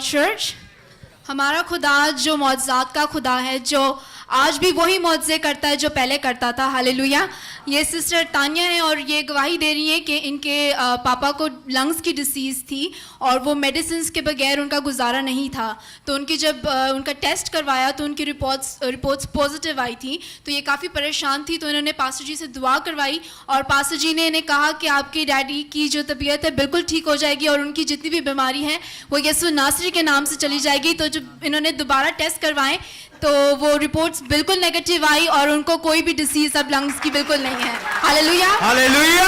God church. हमारा खुदा जो मौजज़ात का खुदा है, जो आज भी वही मौजज़े करता है जो पहले करता था। हालेलुया। ये सिस्टर तानिया है और ये गवाही दे रही है कि इनके पापा को लंग्स की डिसीज़ थी और वो मेडिसिन के बगैर उनका गुजारा नहीं था। तो उनकी जब उनका टेस्ट करवाया तो उनकी रिपोर्ट्स पॉजिटिव आई थी। तो ये काफ़ी परेशान थी, तो इन्होंने पास्टर जी से दुआ करवाई और पास्टर जी ने इन्हें कहा कि आपकी डैडी की जो तबीयत है बिल्कुल ठीक हो जाएगी और उनकी जितनी भी बीमारी है वो यीशु नासरी के नाम से चली जाएगी। तो जब इन्होंने दोबारा टेस्ट करवाएं तो वो रिपोर्ट्स बिल्कुल नेगेटिव आई और उनको कोई भी डिसीज अब लंग्स की बिल्कुल नहीं है। Hallelujah, hallelujah.